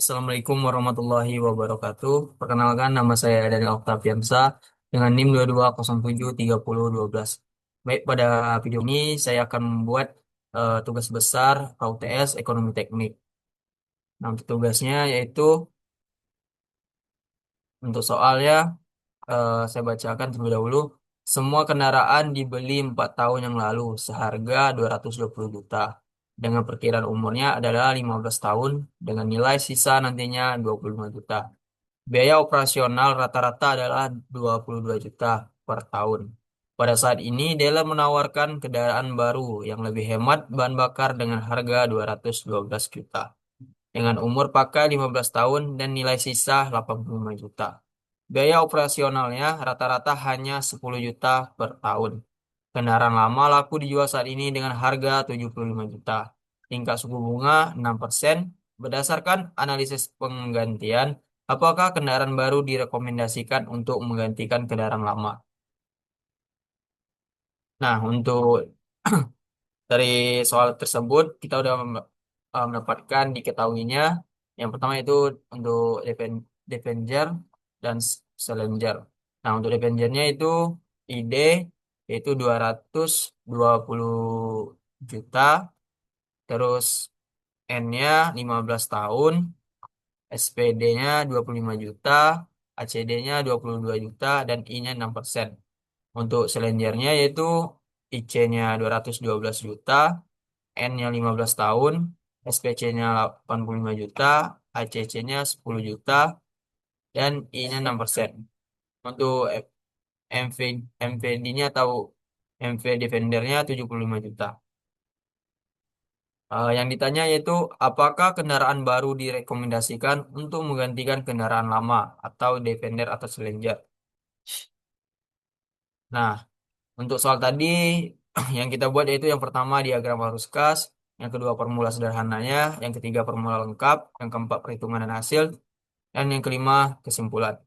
Assalamualaikum warahmatullahi wabarakatuh. Perkenalkan, nama saya Daniel Oktaviansa dengan NIM 22073012. Baik, pada video ini saya akan membuat tugas besar KUTS Ekonomi Teknik. Nah, untuk tugasnya yaitu untuk soalnya saya bacakan terlebih dahulu. Semua kendaraan dibeli 4 tahun yang lalu seharga 220 juta. Dengan perkiraan umurnya adalah 15 tahun dengan nilai sisa nantinya 25 juta. Biaya operasional rata-rata adalah 22 juta per tahun. Pada saat ini, Della menawarkan kendaraan baru yang lebih hemat bahan bakar dengan harga 212 juta. Dengan umur pakai 15 tahun dan nilai sisa 85 juta. Biaya operasionalnya rata-rata hanya 10 juta per tahun. Kendaraan lama laku dijual saat ini dengan harga 75 juta. Tingkat suku bunga 6%. Berdasarkan analisis penggantian, apakah kendaraan baru direkomendasikan untuk menggantikan kendaraan lama? Nah, untuk dari soal tersebut, kita udah mendapatkan diketahuinya. Yang pertama itu untuk Devenger dan Challenger. Nah, untuk Devengernya itu ID yaitu 220 juta, terus N-nya 15 tahun, SPD-nya 25 juta, ACD-nya 22 juta, dan I-nya 6%. Untuk Challenger-nya yaitu IC-nya 212 juta, N-nya 15 tahun, SPC-nya 85 juta, ACC-nya 10 juta, dan I-nya 6%. Untuk MV, MVD-nya atau MV Defender-nya 75 juta. Yang ditanya yaitu apakah kendaraan baru direkomendasikan untuk menggantikan kendaraan lama atau Defender atau Challenger. Nah, untuk soal tadi yang kita buat yaitu yang pertama diagram arus kas, yang kedua formula sederhananya, yang ketiga formula lengkap, yang keempat perhitungan dan hasil, dan yang kelima kesimpulan.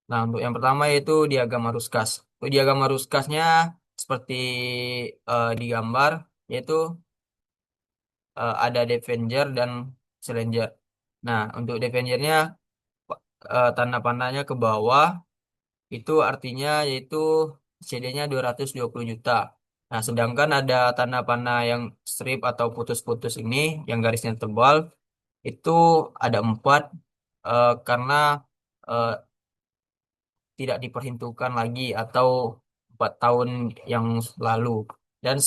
Nah, untuk yang pertama yaitu diagram arus kas. Untuk diagram arus kasnya seperti di gambar, yaitu ada Defender dan Challenger. Nah, untuk Devengernya tanda panahnya ke bawah itu artinya yaitu CD-nya 220 juta. Nah, sedangkan ada tanda panah yang strip atau putus-putus ini yang garisnya tebal itu ada 4 karena eh, tidak diperhitungkan lagi atau 4 tahun yang lalu. Dan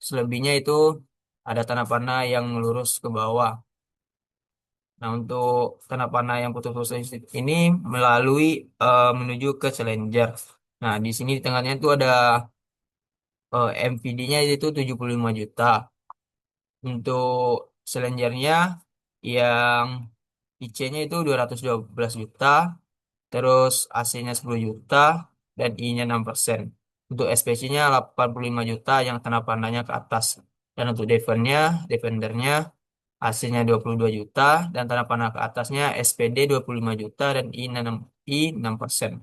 selebihnya itu ada tanda panah yang lurus ke bawah. Nah, untuk tanda panah yang putus-putus ini melalui menuju ke Challenger. Nah, di sini di tengahnya itu ada MPD-nya itu 75 juta. Untuk Challenger-nya yang IC-nya itu 212 juta, terus AC-nya 10 juta, dan I-nya 6%. Untuk SPC-nya 85 juta yang tanda panahnya ke atas. Dan untuk Defender-nya AC-nya 22 juta dan tanda panah ke atasnya SPD 25 juta dan I 6%.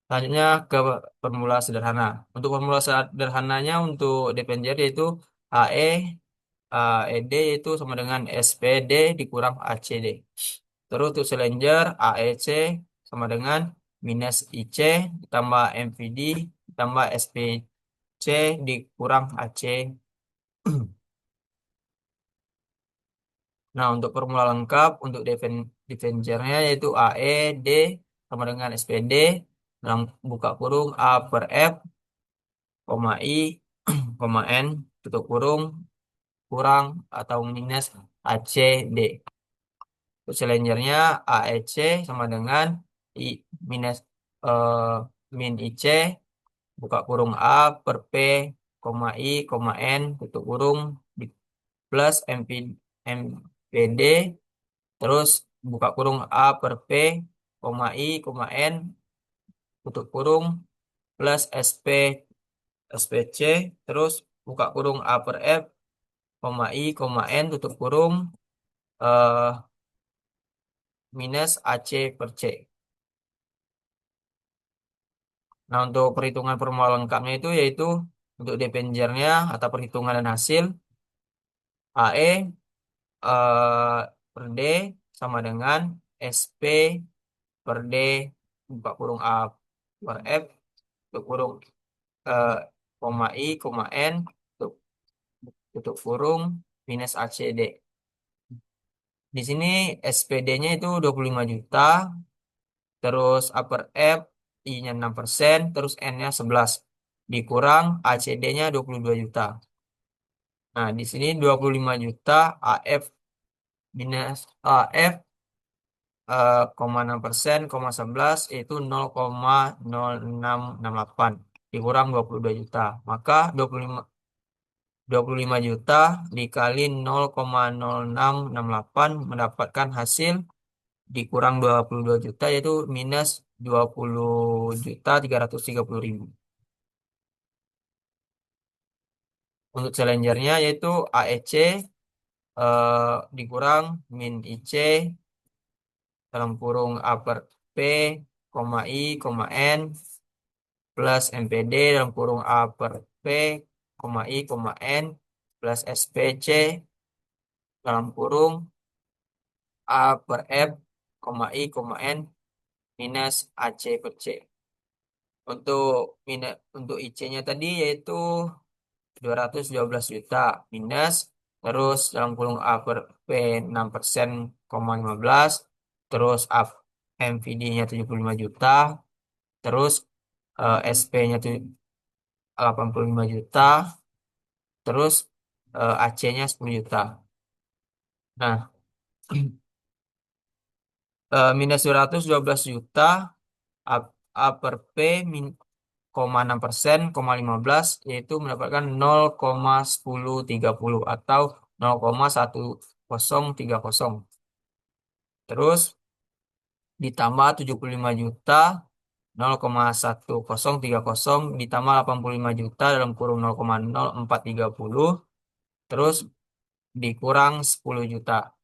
Selanjutnya ke formula sederhana. Untuk formula sederhananya untuk Devenger yaitu AE AED itu sama dengan SPD dikurang ACD. Terus untuk Challenger AEC sama dengan minus IC ditambah MVD ditambah SPC dikurang AC. Nah, untuk formula lengkap untuk Devengernya yaitu AE D sama dengan SPD dalam buka kurung A per F, koma I, koma N, tutup kurung, kurang atau minus AC D. Untuk Challengernya AEC sama dengan I minus eh, min IC, buka kurung A per P, koma I, koma N, tutup kurung, di plus MPD. Terus buka kurung A per P, koma I, koma N, tutup kurung, plus SPC, terus buka kurung A per F, koma I, koma N, tutup kurung, eh, minus AC per C. Nah, untuk perhitungan formula lengkapnya itu yaitu untuk Depengernya atau perhitungan dan hasil AE per D sama dengan SP per D buka kurung A per F tutup kurung eh, koma I koma N tutup, tutup kurung minus ACD. Di sini SPD-nya itu 25 juta, terus upper F I-nya 6%, terus N-nya 11. Dikurang ACD-nya 22 juta. Nah, di sini 25 juta AF minus AF 6%, 11 itu 0,0668 dikurang 22 juta. Maka 25 juta dikali 0,0668 mendapatkan hasil dikurang 22 juta yaitu minus 20 juta 330 ribu. Untuk challengernya yaitu AEC dikurang min IC dalam kurung A per P, koma I, koma N, plus MPD dalam kurung A per P, koma I, koma N, plus SPC dalam kurung A per F, koma I, koma N, minus AC per C. Untuk IC-nya tadi yaitu 212 juta minus terus dalam kurung A per P 6%, 15 terus A MVD-nya 75 juta terus SP-nya tuh 85 juta terus AC-nya 10 juta. Nah, minus 212 juta A, A per P min, 0,6%, 0,15 yaitu mendapatkan 0,1030 atau 0,1030. Terus ditambah 75 juta 0,1030 ditambah 85 juta dalam kurung 0,0430 terus dikurang 10 juta.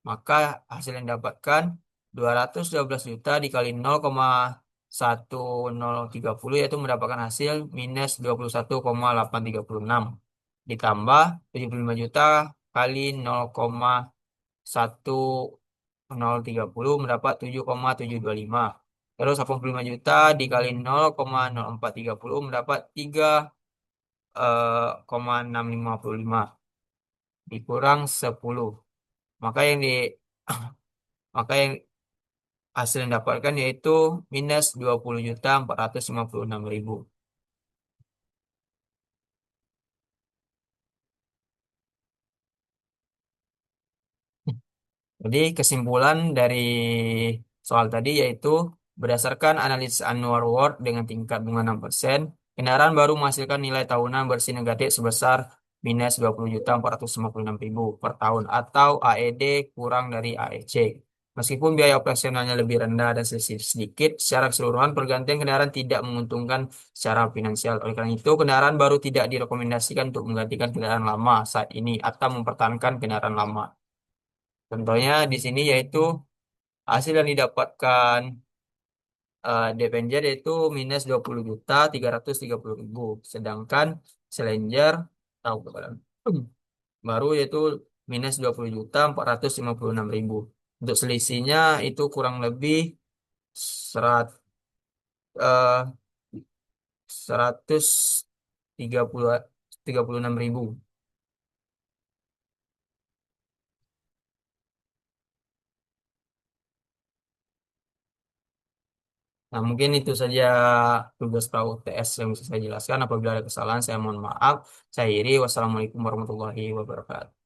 Maka hasil yang didapatkan 212 juta dikali 0,1030 yaitu mendapatkan hasil minus 21,836 ditambah 75 juta kali 0,1030 mendapat 7,725. Terus 85 juta dikali 0,0430 mendapat 3,655 dikurang 10. Maka yang di maka yang hasil yang didapatkan yaitu minus 20.456.000. Jadi kesimpulan dari soal tadi yaitu berdasarkan analisis annual reward dengan tingkat bunga 6%, kendaraan baru menghasilkan nilai tahunan bersih negatif sebesar minus 20.456.000 per tahun atau AED kurang dari AEC. Meskipun biaya operasionalnya lebih rendah dan sedikit, secara keseluruhan pergantian kendaraan tidak menguntungkan secara finansial. Oleh karena itu, kendaraan baru tidak direkomendasikan untuk menggantikan kendaraan lama saat ini atau mempertahankan kendaraan lama. Contohnya di sini yaitu hasil yang didapatkan Devenger yaitu minus 20.330.000. Sedangkan Challenger tahu kepada baru yaitu minus 20.456.000. Untuk selisihnya itu kurang lebih serat, eh, 136.000. Nah, mungkin itu saja tugas pra UTS yang bisa saya jelaskan. Apabila ada kesalahan, saya mohon maaf. Saya Iri. Wassalamualaikum warahmatullahi wabarakatuh.